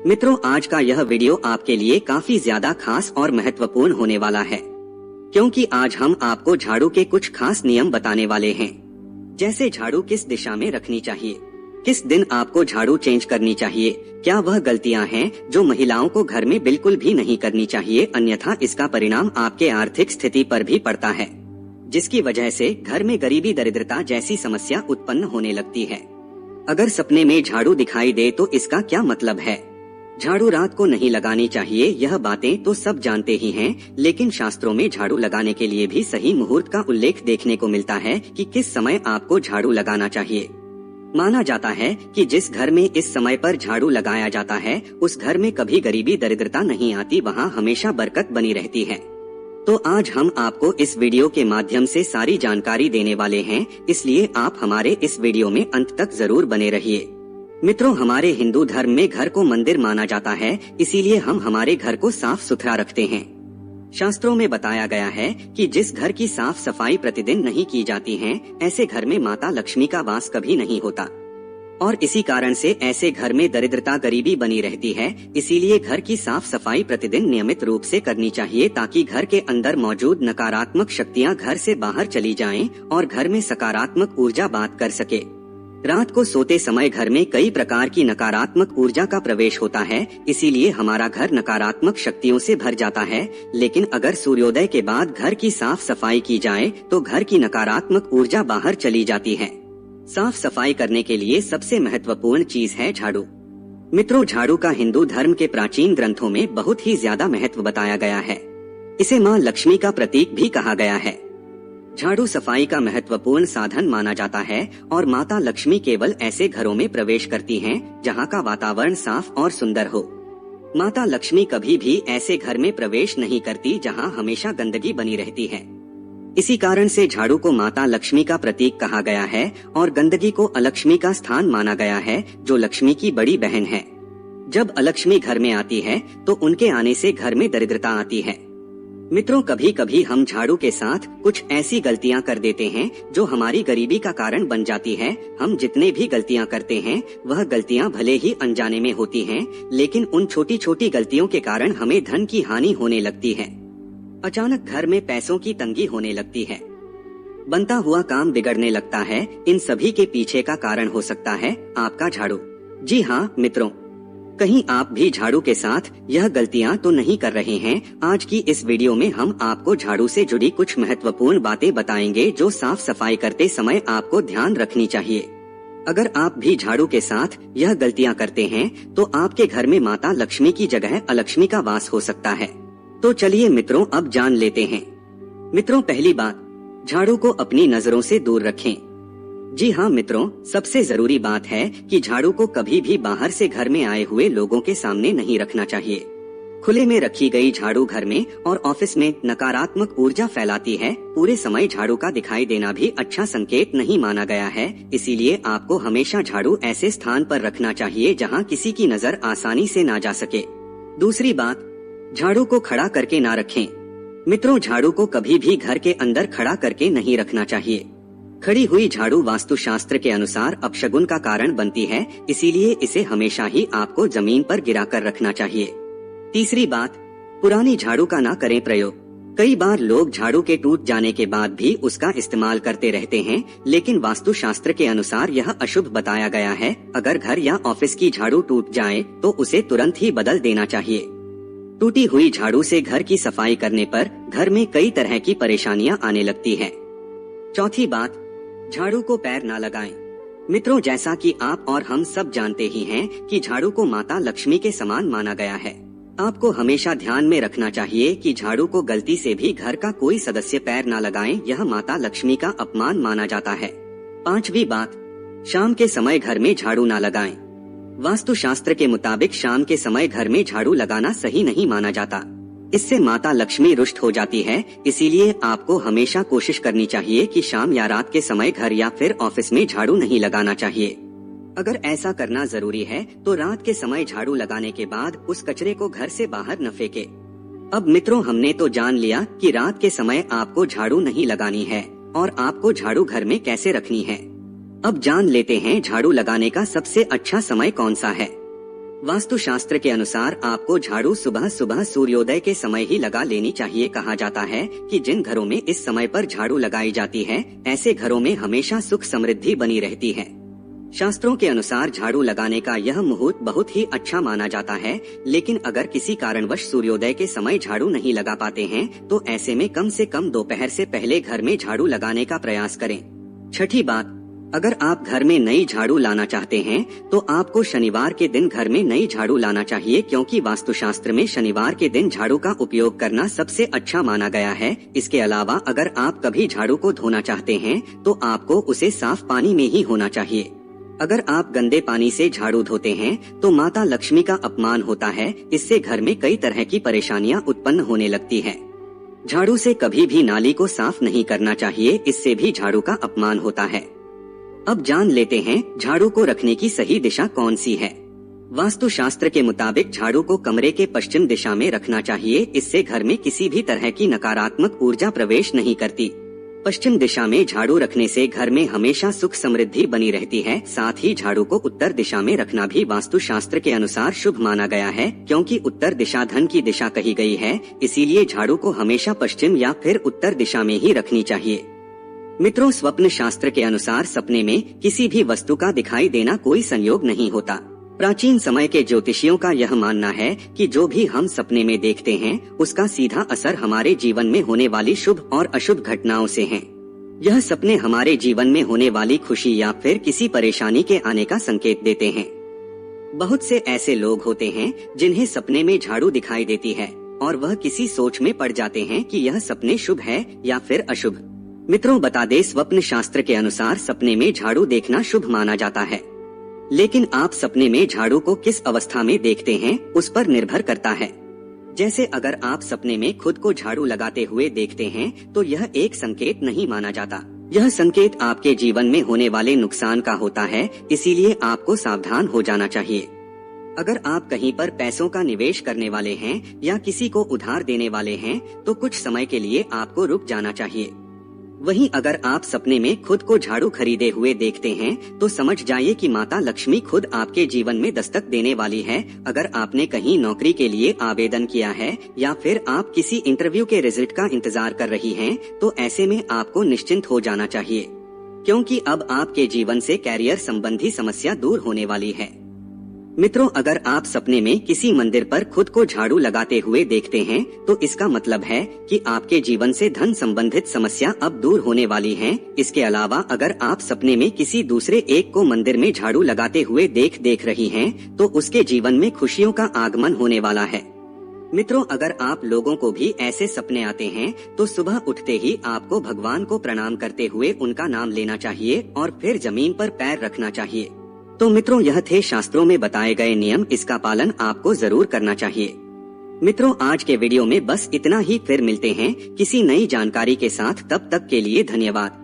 मित्रों, आज का यह वीडियो आपके लिए काफी ज्यादा खास और महत्वपूर्ण होने वाला है, क्योंकि आज हम आपको झाड़ू के कुछ खास नियम बताने वाले हैं। जैसे झाड़ू किस दिशा में रखनी चाहिए, किस दिन आपको झाड़ू चेंज करनी चाहिए, क्या वह गलतियां हैं जो महिलाओं को घर में बिल्कुल भी नहीं करनी चाहिए, अन्यथा इसका परिणाम आपके आर्थिक स्थिति पर भी पड़ता है, जिसकी वजह से घर में गरीबी दरिद्रता जैसी समस्या उत्पन्न होने लगती है। अगर सपने में झाड़ू दिखाई दे तो इसका क्या मतलब है? झाड़ू रात को नहीं लगानी चाहिए, यह बातें तो सब जानते ही हैं, लेकिन शास्त्रों में झाड़ू लगाने के लिए भी सही मुहूर्त का उल्लेख देखने को मिलता है कि किस समय आपको झाड़ू लगाना चाहिए। माना जाता है कि जिस घर में इस समय पर झाड़ू लगाया जाता है उस घर में कभी गरीबी दरिद्रता नहीं आती, वहाँ हमेशा बरकत बनी रहती है। तो आज हम आपको इस वीडियो के माध्यम से सारी जानकारी देने वाले हैं, इसलिए आप हमारे इस वीडियो में अंत तक जरूर बने रहिए। मित्रों, हमारे हिंदू धर्म में घर को मंदिर माना जाता है, इसीलिए हम हमारे घर को साफ सुथरा रखते हैं। शास्त्रों में बताया गया है कि जिस घर की साफ सफाई प्रतिदिन नहीं की जाती है, ऐसे घर में माता लक्ष्मी का वास कभी नहीं होता, और इसी कारण से ऐसे घर में दरिद्रता गरीबी बनी रहती है। इसीलिए घर की साफ सफाई प्रतिदिन नियमित रूप से करनी चाहिए, ताकि घर के अंदर मौजूद नकारात्मक शक्तियां घर से बाहर चली जाएं और घर में सकारात्मक ऊर्जा बात कर सके। रात को सोते समय घर में कई प्रकार की नकारात्मक ऊर्जा का प्रवेश होता है, इसीलिए हमारा घर नकारात्मक शक्तियों से भर जाता है। लेकिन अगर सूर्योदय के बाद घर की साफ सफाई की जाए तो घर की नकारात्मक ऊर्जा बाहर चली जाती है। साफ सफाई करने के लिए सबसे महत्वपूर्ण चीज है झाड़ू। मित्रों, झाड़ू का हिंदू धर्म के प्राचीन ग्रंथों में बहुत ही ज्यादा महत्व बताया गया है। इसे माँ लक्ष्मी का प्रतीक भी कहा गया है। झाड़ू सफाई का महत्वपूर्ण साधन माना जाता है और माता लक्ष्मी केवल ऐसे घरों में प्रवेश करती हैं जहां का वातावरण साफ और सुंदर हो। माता लक्ष्मी कभी भी ऐसे घर में प्रवेश नहीं करती जहां हमेशा गंदगी बनी रहती है। इसी कारण से झाड़ू को माता लक्ष्मी का प्रतीक कहा गया है और गंदगी को अलक्ष्मी का स्थान माना गया है, जो लक्ष्मी की बड़ी बहन है। जब अलक्ष्मी घर में आती है तो उनके आने से घर में दरिद्रता आती है। मित्रों, कभी कभी हम झाड़ू के साथ कुछ ऐसी गलतियां कर देते हैं जो हमारी गरीबी का कारण बन जाती है। हम जितने भी गलतियां करते हैं वह गलतियां भले ही अनजाने में होती हैं, लेकिन उन छोटी छोटी गलतियों के कारण हमें धन की हानि होने लगती है। अचानक घर में पैसों की तंगी होने लगती है, बनता हुआ काम बिगड़ने लगता है। इन सभी के पीछे का कारण हो सकता है आपका झाड़ू। जी हाँ मित्रों, कहीं आप भी झाड़ू के साथ यह गलतियां तो नहीं कर रहे हैं। आज की इस वीडियो में हम आपको झाड़ू से जुड़ी कुछ महत्वपूर्ण बातें बताएंगे जो साफ सफाई करते समय आपको ध्यान रखनी चाहिए। अगर आप भी झाड़ू के साथ यह गलतियां करते हैं तो आपके घर में माता लक्ष्मी की जगह अलक्ष्मी का वास हो सकता है। तो चलिए मित्रों, अब जान लेते हैं। मित्रों, पहली बात, झाड़ू को अपनी नजरों से दूर रखें। जी हाँ मित्रों, सबसे जरूरी बात है कि झाड़ू को कभी भी बाहर से घर में आए हुए लोगों के सामने नहीं रखना चाहिए। खुले में रखी गई झाड़ू घर में और ऑफिस में नकारात्मक ऊर्जा फैलाती है। पूरे समय झाड़ू का दिखाई देना भी अच्छा संकेत नहीं माना गया है, इसीलिए आपको हमेशा झाड़ू ऐसे स्थान पर रखना चाहिए जहाँ किसी की नजर आसानी से ना जा सके। दूसरी बात, झाड़ू को खड़ा करके ना रखें। मित्रों, झाड़ू को कभी भी घर के अंदर खड़ा करके नहीं रखना चाहिए। खड़ी हुई झाड़ू वास्तुशास्त्र के अनुसार अपशगुन का कारण बनती है, इसीलिए इसे हमेशा ही आपको जमीन पर गिराकर रखना चाहिए। तीसरी बात, पुरानी झाड़ू का ना करें प्रयोग। कई बार लोग झाड़ू के टूट जाने के बाद भी उसका इस्तेमाल करते रहते हैं, लेकिन वास्तुशास्त्र के अनुसार यह अशुभ बताया गया है। अगर घर या ऑफिस की झाड़ू टूट जाए तो उसे तुरंत ही बदल देना चाहिए। टूटी हुई झाड़ू से घर की सफाई करने पर घर में कई तरह की परेशानियां आने लगती है। चौथी बात, झाड़ू को पैर ना लगाएं। मित्रों, जैसा कि आप और हम सब जानते ही हैं कि झाड़ू को माता लक्ष्मी के समान माना गया है। आपको हमेशा ध्यान में रखना चाहिए कि झाड़ू को गलती से भी घर का कोई सदस्य पैर ना लगाएं, यह माता लक्ष्मी का अपमान माना जाता है। पांचवी बात, शाम के समय घर में झाड़ू ना लगाएं। वास्तुशास्त्र के मुताबिक शाम के समय घर में झाड़ू लगाना सही नहीं माना जाता। इससे माता लक्ष्मी रुष्ट हो जाती है, इसीलिए आपको हमेशा कोशिश करनी चाहिए कि शाम या रात के समय घर या फिर ऑफिस में झाड़ू नहीं लगाना चाहिए। अगर ऐसा करना जरूरी है तो रात के समय झाड़ू लगाने के बाद उस कचरे को घर से बाहर न फेंके। अब मित्रों, हमने तो जान लिया कि रात के समय आपको झाड़ू नहीं लगानी है और आपको झाड़ू घर में कैसे रखनी है। अब जान लेते हैं झाड़ू लगाने का सबसे अच्छा समय कौन सा है। वास्तुशास्त्र के अनुसार आपको झाड़ू सुबह सुबह सूर्योदय के समय ही लगा लेनी चाहिए। कहा जाता है कि जिन घरों में इस समय पर झाड़ू लगाई जाती है, ऐसे घरों में हमेशा सुख समृद्धि बनी रहती है। शास्त्रों के अनुसार झाड़ू लगाने का यह मुहूर्त बहुत ही अच्छा माना जाता है, लेकिन अगर किसी कारणवश सूर्योदय के समय झाड़ू नहीं लगा पाते हैं, तो ऐसे में कम से कम दोपहर से पहले घर में झाड़ू लगाने का प्रयास करें। छठी बात, अगर आप घर में नई झाड़ू लाना चाहते हैं तो आपको शनिवार के दिन घर में नई झाड़ू लाना चाहिए, क्योंकि वास्तुशास्त्र में शनिवार के दिन झाड़ू का उपयोग करना सबसे अच्छा माना गया है। इसके अलावा अगर आप कभी झाड़ू को धोना चाहते हैं तो आपको उसे साफ पानी में ही होना चाहिए। अगर आप गंदे पानी से झाड़ू धोते हैं तो माता लक्ष्मी का अपमान होता है। इससे घर में कई तरह की परेशानियां उत्पन्न होने लगती है। झाड़ू से कभी भी नाली को साफ नहीं करना चाहिए, इससे भी झाड़ू का अपमान होता है। अब जान लेते हैं झाड़ू को रखने की सही दिशा कौन सी है। वास्तुशास्त्र के मुताबिक झाड़ू को कमरे के पश्चिम दिशा में रखना चाहिए। इससे घर में किसी भी तरह की नकारात्मक ऊर्जा प्रवेश नहीं करती। पश्चिम दिशा में झाड़ू रखने से घर में हमेशा सुख समृद्धि बनी रहती है। साथ ही झाड़ू को उत्तर दिशा में रखना भी वास्तुशास्त्र के अनुसार शुभ माना गया है, क्योंकि उत्तर दिशा धन की दिशा कही गई है। इसीलिए झाड़ू को हमेशा पश्चिम या फिर उत्तर दिशा में ही रखनी चाहिए। मित्रों, स्वप्न शास्त्र के अनुसार सपने में किसी भी वस्तु का दिखाई देना कोई संयोग नहीं होता। प्राचीन समय के ज्योतिषियों का यह मानना है कि जो भी हम सपने में देखते हैं उसका सीधा असर हमारे जीवन में होने वाली शुभ और अशुभ घटनाओं से है। यह सपने हमारे जीवन में होने वाली खुशी या फिर किसी परेशानी के आने का संकेत देते हैं। बहुत से ऐसे लोग होते हैं जिन्हें सपने में झाड़ू दिखाई देती है और वह किसी सोच में पड़ जाते हैं कि यह सपने शुभ है या फिर अशुभ। मित्रों, बता दें, स्वप्न शास्त्र के अनुसार सपने में झाड़ू देखना शुभ माना जाता है, लेकिन आप सपने में झाड़ू को किस अवस्था में देखते हैं उस पर निर्भर करता है। जैसे अगर आप सपने में खुद को झाड़ू लगाते हुए देखते हैं तो यह एक संकेत नहीं माना जाता। यह संकेत आपके जीवन में होने वाले नुकसान का होता है, इसीलिए आपको सावधान हो जाना चाहिए। अगर आप कहीं पर पैसों का निवेश करने वाले हैं या किसी को उधार देने वाले हैं तो कुछ समय के लिए आपको रुक जाना चाहिए। वहीं अगर आप सपने में खुद को झाड़ू खरीदे हुए देखते हैं तो समझ जाइए कि माता लक्ष्मी खुद आपके जीवन में दस्तक देने वाली है। अगर आपने कहीं नौकरी के लिए आवेदन किया है या फिर आप किसी इंटरव्यू के रिजल्ट का इंतजार कर रही हैं, तो ऐसे में आपको निश्चिंत हो जाना चाहिए, क्योंकि अब आपके जीवन से कैरियर संबंधी समस्या दूर होने वाली है। मित्रों, अगर आप सपने में किसी मंदिर पर खुद को झाड़ू लगाते हुए देखते हैं तो इसका मतलब है कि आपके जीवन से धन संबंधित समस्या अब दूर होने वाली है। इसके अलावा अगर आप सपने में किसी दूसरे एक को मंदिर में झाड़ू लगाते हुए देख रही हैं, तो उसके जीवन में खुशियों का आगमन होने वाला है। मित्रों, अगर आप लोगों को भी ऐसे सपने आते हैं तो सुबह उठते ही आपको भगवान को प्रणाम करते हुए उनका नाम लेना चाहिए और फिर जमीन पर पैर रखना चाहिए। तो मित्रों, यह थे शास्त्रों में बताए गए नियम, इसका पालन आपको जरूर करना चाहिए। मित्रों, आज के वीडियो में बस इतना ही। फिर मिलते हैं किसी नई जानकारी के साथ, तब तक के लिए धन्यवाद।